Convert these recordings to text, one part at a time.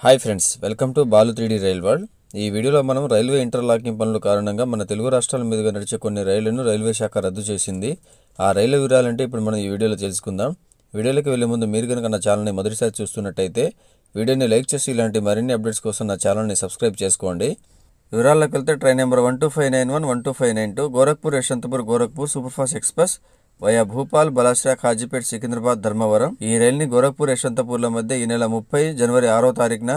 Hi friends, welcome to Balu 3D rail world. ఈ వీడియోలో మనం రైల్వే ఇంటర్లాకింగ్ పనుల కారణంగా మన తెలుగు రాష్ట్రాల మీదుగా నడిచే కొన్ని రైళ్లను రైల్వే శాఖ రద్దు చేసింది. ఆ రైళ్ల వివరాలంటే ఇప్పుడు మనం ఈ వీడియోలో తెలుసుకుందాం. వీడియోలోకి వెళ్లే ముందు మీరు కనుక నా ఛానల్ని మొదటిసారి చూస్తున్నట్టయితే వీడియోని లైక్ చేసి ఇలాంటి మరిన్ని అప్డేట్స్ కోసం నా ఛానల్ని సబ్స్క్రైబ్ చేసుకోండి. వివరాల్లోకి వెళ్తే train number 12591, 12592 Gorakhpur Yesvantpur Gorakhpur superfast express via Bhopal, Balharshah, Kazipet, Secunderabad, Dharmavaram. ఈ రైలుని గోరఖ్పూర్ యశ్వంతపూర్ల మధ్య ఈ నెల 30 జనవరి 6వ తారీఖున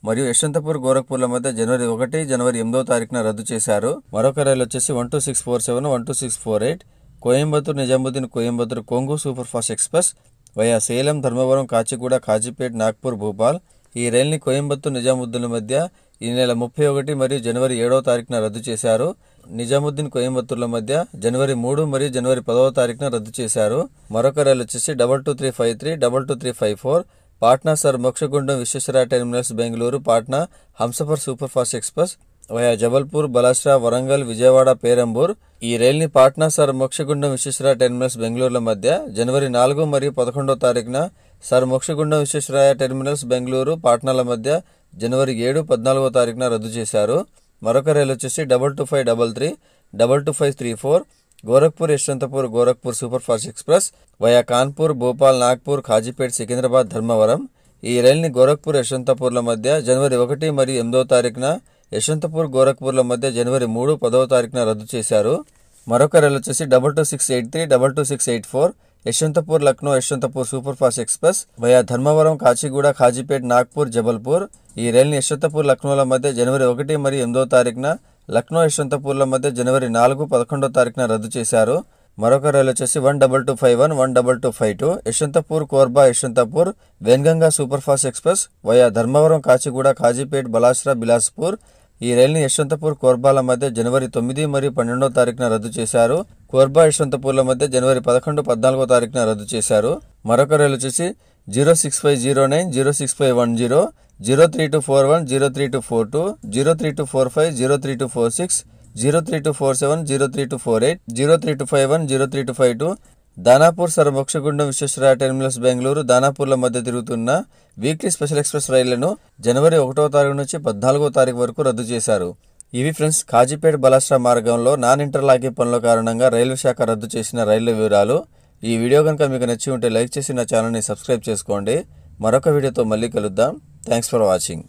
మరియు యశ్వంతపూర్ గోరఖ్పూర్ల మధ్య జనవరి 1 జనవరి 8వ తారీఖున రద్దు చేశారు. మరొక రైలు వచ్చేసి 12647, 12648 Coimbatore Nizamuddin Coimbatore Kongu super fast express via Salem, Dharmavaram, Kacheguda, Kazipet, Nagpur, Bhopal. ఈ రైలుని కోయంబత్తూర్ నిజాముద్దీన్ మధ్య ఈ నెల 31 మరియు జనవరి 7వ తారీఖున రద్దు చేశారు. నిజాముద్దీన్ కోయంబత్తూర్ల మధ్య జనవరి 3 మరియు జనవరి 10వ తారీఖున రద్దు చేశారు. మరొక రైలు వచ్చేసి 22353, 22354 Patna Sir Mokshagundam Visvesvaraya terminals Bengaluru, Patna Humsafar super fast express via Jabalpur, Balharshah, Warangal, Vijayawada, Perambur. ఈ రైలుని పాట్నా సర్ మోక్షగుండం విశ్వేశ్వరయ్య టెర్మినల్స్ బెంగళూరుల మధ్య జనవరి 4 మరియు 11వ తారీఖున సర్ మోక్షగుండం విశ్వేశ్వరయ్య టెర్మినల్స్ బెంగళూరు, పాట్నాల మధ్య జనవరి 7, 14వ తారీఖున రద్దు చేశారు. మరొక రైలు వచ్చేసి 22533, 22534 Gorakhpur Yesvantpur Gorakhpur super fast express via Kanpur, Bhopal, Nagpur, Kazipet, Secunderabad, Dharmavaram. ఈ రైలుని గోరఖ్పూర్ యశ్వంతపూర్ల మధ్య జనవరి 1 మరియు 8వ తారీఖున, యశ్వంతపూర్ గోరఖ్పూర్ల మధ్య జనవరి 3, 10వ తారీఖున రద్దు చేశారు. మరొక రైలు వచ్చేసి 22683, 22684 Yesvantpur Lucknow Yesvantpur super fast express via Dharmavaram, Kacheguda, Kazipet, Nagpur, Jabalpur. ఈ రైలుని యశ్వంతపూర్ లక్నోల మధ్య జనవరి 1 మరియు 8వ తారీఖున, లక్నో యశ్వంతపూర్ల మధ్య జనవరి 4, 11వ తారీఖున రద్దు చేశారు. మరొక రైలు వచ్చేసి 12251, 12252 Yesvantpur Korba Yesvantpur Wainganga super fast express via Dharmavaram, Kacheguda, Kazipet, Balharshah, Bilaspur. ఈ రైలుని యశ్వంతపూర్ కోర్బాల మధ్య జనవరి 9 మరియు 12వ తారీఖున రద్దు చేశారు. కోర్బా యశ్వంతపూర్ల మధ్య జనవరి 11, 14వ తారీఖున రద్దు చేశారు. మరొక రైలు వచ్చేసి 06509, 06510 03241, 03242 03245, 03246 03247, 03248 03251, 03252 దానాపూర్ సర్ మోక్షగుండం విశ్వేశ్వరయ్య టెర్మినల్స్ బెంగళూరు, దానాపూర్ల మధ్య తిరుగుతున్న వీక్లీ స్పెషల్ ఎక్స్ప్రెస్ రైళ్లను జనవరి 1వ తారీఖు నుంచి 14వ తారీఖు వరకు రద్దు చేశారు. ఇవి ఫ్రెండ్స్ కాజీపేట్ బలాశ్రా మార్గంలో నాన్ ఇంటర్లాకింగ్ పనుల కారణంగా రైల్వే శాఖ రద్దు చేసిన రైళ్ల వివరాలు. ఈ వీడియో కనుక మీకు నచ్చి ఉంటే లైక్ చేసి నా ఛానల్ని సబ్స్క్రైబ్ చేసుకోండి. మరొక వీడియోతో మళ్ళీ కలుద్దాం. Thanks for watching.